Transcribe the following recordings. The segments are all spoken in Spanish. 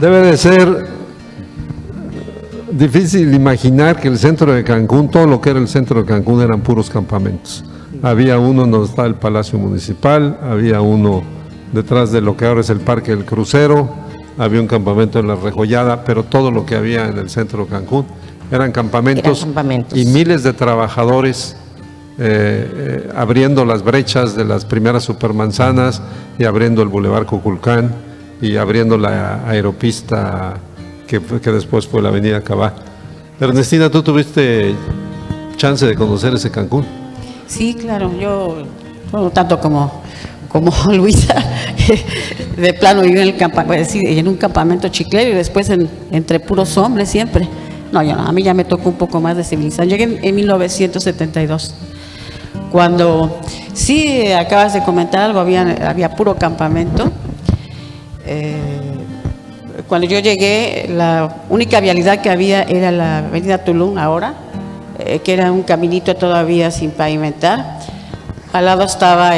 Debe de ser difícil imaginar que el centro de Cancún, todo lo que era el centro de Cancún eran puros campamentos. Había uno donde está el Palacio Municipal, había uno detrás de lo que ahora es el Parque del Crucero, había un campamento en La Rejollada, pero todo lo que había en el centro de Cancún eran campamentos, y miles de trabajadores abriendo las brechas de las primeras supermanzanas y abriendo el Boulevard Cuculcán y abriendo la aeropista que después fue la Avenida Cabá. Ernestina, ¿tú tuviste chance de conocer ese Cancún? Sí, claro, yo, bueno, tanto como Luisa, de plano viví en un campamento chiclero y después entre puros hombres siempre. No, a mí ya me tocó un poco más de civilización. Llegué en 1972, cuando, sí, acabas de comentar algo, había puro campamento. Cuando yo llegué, la única vialidad que había era la avenida Tulum ahora, que era un caminito todavía sin pavimentar. Al lado estaba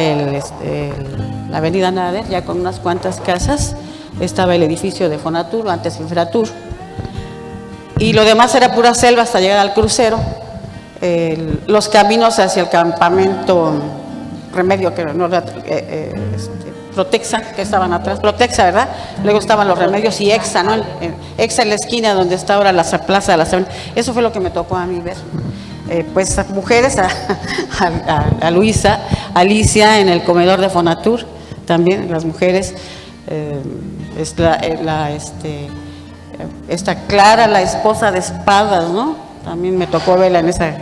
la avenida Nader, ya con unas cuantas casas. Estaba el edificio de Fonatur, antes Infratur. Y lo demás era pura selva hasta llegar al crucero. Los caminos hacia el campamento Remedio, que no, Protexa, que estaban atrás, Protexa, ¿verdad? Luego estaban los Remedios y Exa, ¿no? Exa en la esquina donde está ahora la plaza de la Saben. Eso fue lo que me tocó a mí ver. Pues mujeres, a Luisa, Alicia en el comedor de Fonatur, también las mujeres, esta Clara, la esposa de Espadas, ¿no? También me tocó verla en esa,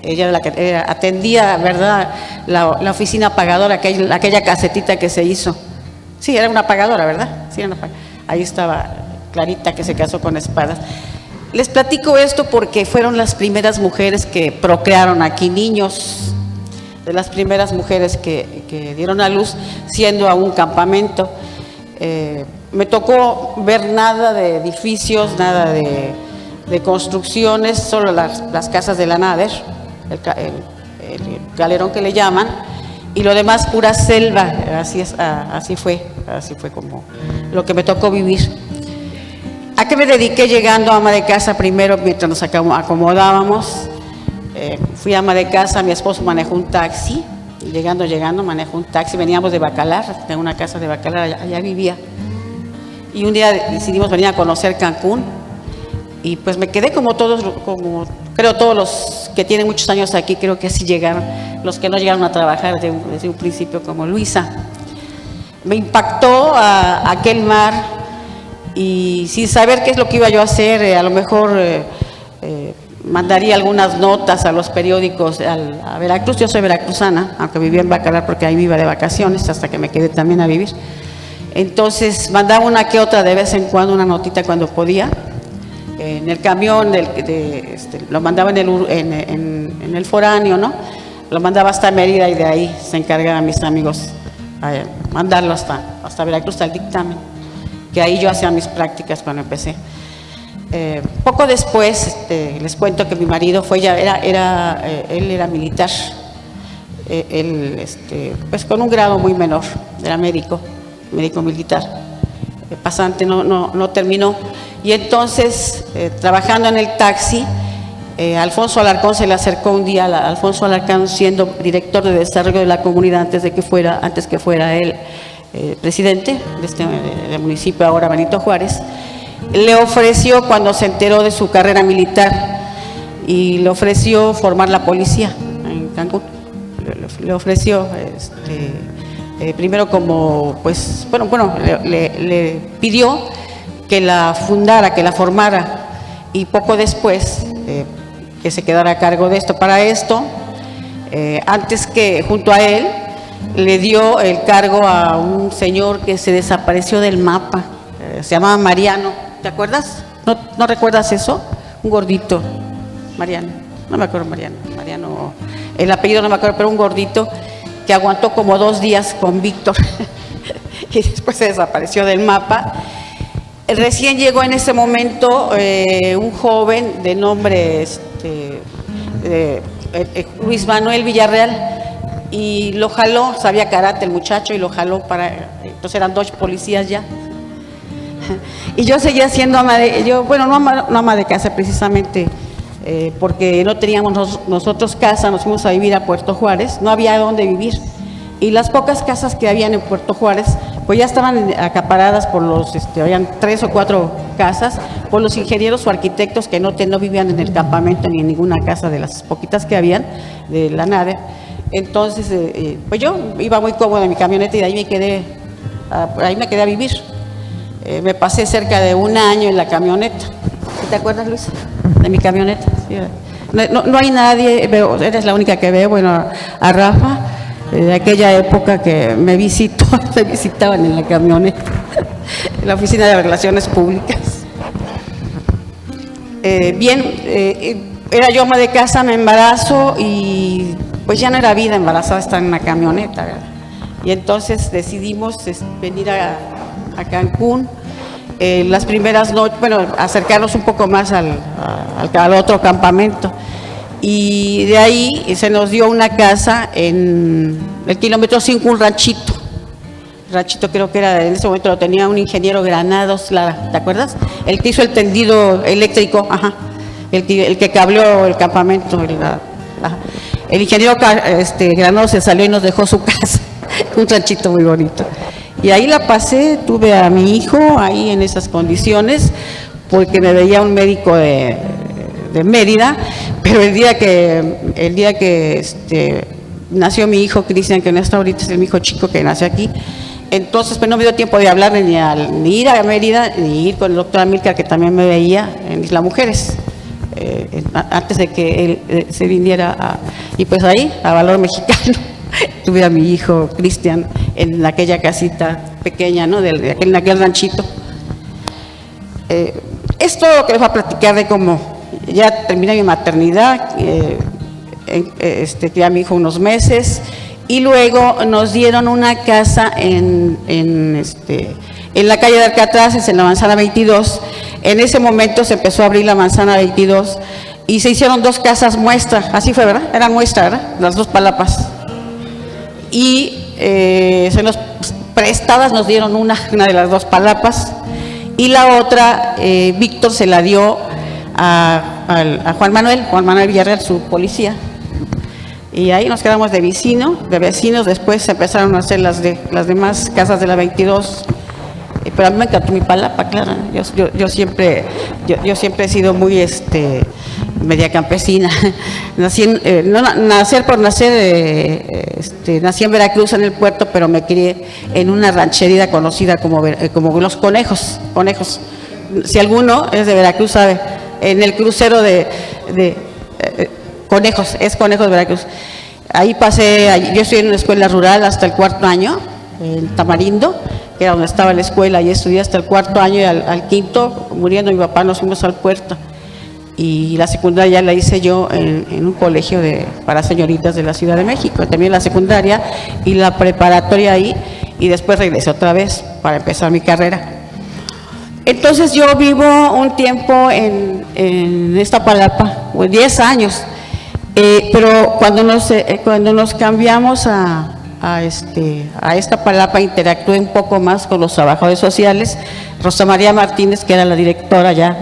ella era la que atendía, ¿verdad?, la oficina pagadora, aquella casetita que se hizo. Sí, era una pagadora, ¿verdad? Sí, era ahí estaba Clarita, que se casó con Espadas. Les platico esto porque fueron las primeras mujeres que procrearon aquí niños, de las primeras mujeres que dieron a luz siendo a un campamento. Me tocó ver nada de edificios, nada de construcciones, solo las casas de la Nader, el galerón que le llaman, y lo demás pura selva. Así fue como lo que me tocó vivir. ¿A qué me dediqué llegando ama de casa primero mientras nos acomodábamos? Fui ama de casa, mi esposo manejó un taxi, llegando manejó un taxi, veníamos de Bacalar, tengo una casa de Bacalar, allá vivía. Y un día decidimos venir a conocer Cancún y pues me quedé como creo todos los que tienen muchos años aquí, creo que así llegaron, los que no llegaron a trabajar desde un principio como Luisa. Me impactó aquel mar y sin saber qué es lo que iba yo a hacer, a lo mejor mandaría algunas notas a los periódicos a Veracruz. Yo soy veracruzana, aunque vivía en Bacalar porque ahí me iba de vacaciones hasta que me quedé también a vivir. Entonces mandaba una que otra de vez en cuando, una notita cuando podía. En el camión, lo mandaba en el foráneo, ¿no? Lo mandaba hasta Mérida y de ahí se encargaban mis amigos a mandarlo hasta Veracruz, hasta el dictamen, que ahí yo hacía mis prácticas cuando empecé. Poco después, les cuento que mi marido él era militar, pues con un grado muy menor, era médico militar, pasante, no terminó. Y entonces, trabajando en el taxi, Alfonso Alarcón se le acercó un día, Alfonso Alarcón siendo director de desarrollo de la comunidad antes que fuera él presidente del municipio, ahora Benito Juárez, le ofreció, cuando se enteró de su carrera militar, y le ofreció formar la policía en Cancún. Le ofreció, primero como, pues, le pidió que la fundara, que la formara, y poco después que se quedara a cargo de esto. Para esto, antes que junto a él, le dio el cargo a un señor que se desapareció del mapa, se llamaba Mariano. ¿Te acuerdas? ¿No recuerdas eso? Un gordito, Mariano, no me acuerdo, Mariano, el apellido no me acuerdo, pero un gordito que aguantó como 2 días con Víctor y después se desapareció del mapa. Recién llegó en ese momento un joven de nombre Luis Manuel Villarreal, y lo jaló, sabía karate el muchacho, y lo jaló entonces eran 2 policías ya. Y yo seguía siendo no ama de casa precisamente, porque no teníamos nosotros casa, nos fuimos a vivir a Puerto Juárez, no había dónde vivir. Y las pocas casas que habían en Puerto Juárez, pues ya estaban acaparadas por habían 3 o 4 casas, por los ingenieros o arquitectos que no vivían en el campamento ni en ninguna casa de las poquitas que habían de la nave. Entonces, pues yo iba muy cómoda en mi camioneta y de ahí me quedé a vivir. Me pasé cerca de 1 año en la camioneta. ¿Te acuerdas, Luis? De mi camioneta. Sí. No hay nadie, eres la única que veo, bueno, a Rafa, de aquella época que me visitaban en la camioneta, en la Oficina de Relaciones Públicas. Era yo ama de casa, me embarazo y pues ya no era vida embarazada estar en una camioneta, ¿verdad? Y entonces decidimos venir a Cancún. Las primeras noches, acercarnos un poco más al otro campamento. Y de ahí se nos dio una casa en el kilómetro 5, un ranchito. Ranchito creo que era, en ese momento lo tenía un ingeniero Granados, ¿te acuerdas? El que hizo el tendido eléctrico, ajá. El que cableó el campamento. El ingeniero Granados se salió y nos dejó su casa. Un ranchito muy bonito. Y ahí la pasé, tuve a mi hijo ahí en esas condiciones, porque me veía un médico de Mérida, pero el día que nació mi hijo Cristian, que no está ahorita, es mi hijo chico que nació aquí, entonces pues no me dio tiempo de hablar ni ir a Mérida, ni ir con el doctor Amílcar, que también me veía en Isla Mujeres, antes de que él se viniera y pues ahí, a Valor Mexicano. Tuve a mi hijo Cristian en aquella casita pequeña, ¿no? En aquel ranchito. Esto que les voy a platicar de cómo ya terminé mi maternidad, crié a mi hijo unos meses y luego nos dieron una casa en la calle de Alcatraz, en la manzana 22. En ese momento se empezó a abrir la manzana 22 y se hicieron 2 casas muestra, así fue, ¿verdad? Eran muestra, ¿verdad? Las 2 palapas. Y prestadas nos dieron una de las 2 palapas y la otra Víctor se la dio a Juan Manuel Villarreal, su policía, y ahí nos quedamos de vecinos. Después se empezaron a hacer las demás casas de la 22, pero a mí me encantó mi palapa, claro. Yo siempre he sido muy media campesina. Nací en Veracruz, en el puerto, pero me crié en una ranchería conocida como Los Conejos. Si alguno es de Veracruz sabe, en el crucero de Conejos, es Conejos de Veracruz. Ahí pasé, yo estudié en una escuela rural hasta el 4º año, en Tamarindo, que era donde estaba la escuela, y estudié hasta el 4º año, y al 5º, muriendo mi papá, nos fuimos al puerto. Y la secundaria la hice yo en un colegio para señoritas de la Ciudad de México. También la secundaria y la preparatoria ahí, y después regresé otra vez para empezar mi carrera. Entonces yo vivo un tiempo en Iztapalapa, 10 años, pero cuando nos cambiamos a Iztapalapa, interactué un poco más con los trabajadores sociales. Rosa María Martínez, que era la directora ya,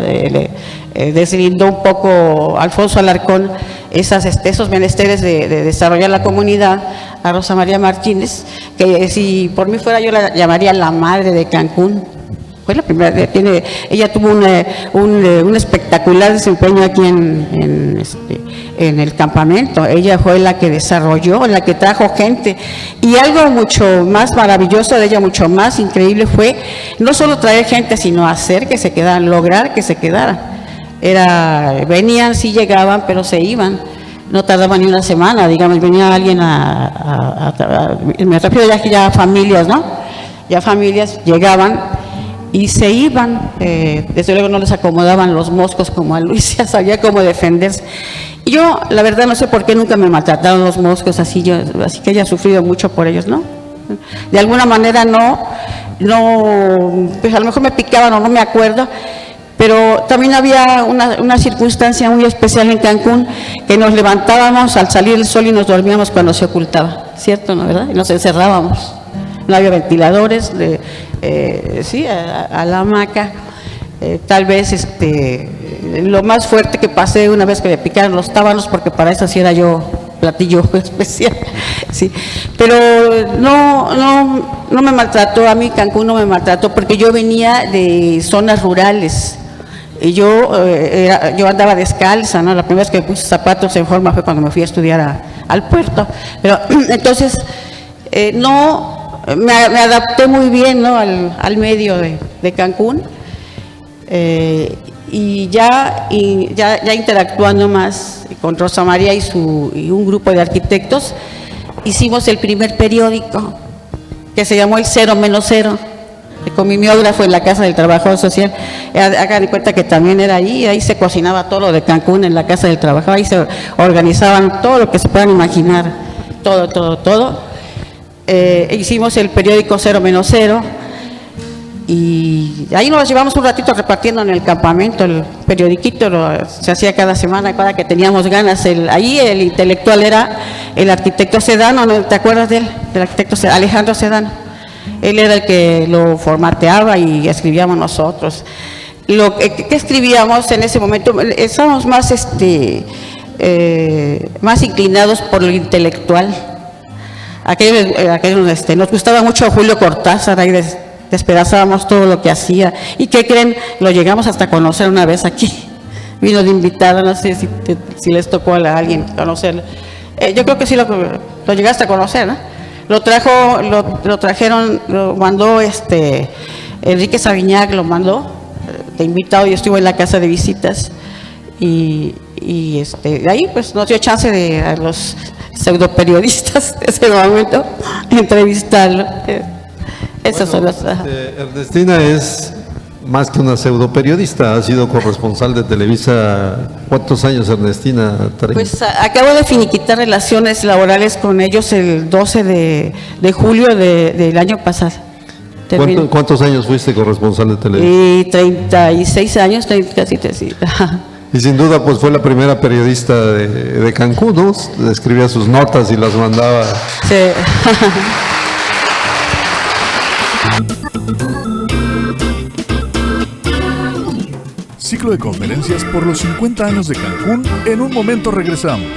deslindó un poco Alfonso Alarcón esos menesteres de desarrollar la comunidad a Rosa María Martínez, que si por mí fuera yo la llamaría la madre de Cancún. Fue la primera, ella tuvo un espectacular desempeño aquí en el campamento. Ella fue la que desarrolló, la que trajo gente, y algo mucho más maravilloso de ella, mucho más increíble, fue no solo traer gente, sino hacer que se quedaran, lograr que se quedaran. Venían, sí llegaban, pero se iban, no tardaban ni una semana, digamos, venía alguien me refiero ya a familias, ¿no? Ya familias llegaban y se iban. Desde luego no les acomodaban los moscos como a Luis, ya sabía cómo defenderse. Y yo, la verdad, no sé por qué nunca me maltrataron los moscos así que ella ha sufrido mucho por ellos, ¿no? De alguna manera pues a lo mejor me picaban o no me acuerdo, pero también había una circunstancia muy especial en Cancún, que nos levantábamos al salir el sol y nos dormíamos cuando se ocultaba, ¿cierto, no, verdad? Y nos encerrábamos no había ventiladores, sí, a la hamaca. Tal vez lo más fuerte que pasé una vez que me picaron los tábanos, porque para eso sí era yo platillo especial, sí. Pero no me maltrató, a mí Cancún no me maltrató, porque yo venía de zonas rurales. Y yo andaba descalza, ¿no? La primera vez que me puse zapatos en forma fue cuando me fui a estudiar al puerto. Pero entonces, me adapté muy bien, ¿no? al medio de Cancún. Y ya interactuando más con Rosa María y un grupo de arquitectos, hicimos el primer periódico, que se llamó El 0-0. Con mi miógrafo en la Casa del Trabajador Social. Hagan de cuenta que también era ahí se cocinaba todo lo de Cancún en la Casa del Trabajador, ahí se organizaban todo lo que se puedan imaginar, todo. Hicimos el periódico 0-0 y ahí nos llevamos un ratito repartiendo en el campamento, el periodiquito se hacía cada semana, cada que teníamos ganas. Ahí el intelectual era el arquitecto Sedano, ¿no? ¿Te acuerdas de él? Del arquitecto Alejandro Sedano. Él era el que lo formateaba y escribíamos nosotros. ¿Qué escribíamos en ese momento? Estábamos más inclinados por lo intelectual. Nos gustaba mucho Julio Cortázar, ahí despedazábamos todo lo que hacía. ¿Y qué creen? Lo llegamos hasta a conocer una vez aquí. Vino de invitado, no sé si les tocó a alguien conocerlo. Yo creo que sí lo llegaste a conocer, ¿no? Lo trajeron, lo mandó Enrique Sabiñac, lo mandó de invitado, y estuvo en la casa de visitas y de ahí pues nos dio chance a los pseudoperiodistas de ese momento entrevistarlo. Esas son las... Ernestina es más que una pseudoperiodista, ha sido corresponsal de Televisa. ¿Cuántos años, Ernestina? Pues acabo de finiquitar relaciones laborales con ellos el 12 de julio del año pasado. ¿Cuántos años fuiste corresponsal de Televisa? Y 36 años, casi. Y sin duda pues fue la primera periodista de Cancún, ¿no? Escribía sus notas y las mandaba. Sí. Ciclo de conferencias por los 50 años de Cancún. En un momento regresamos.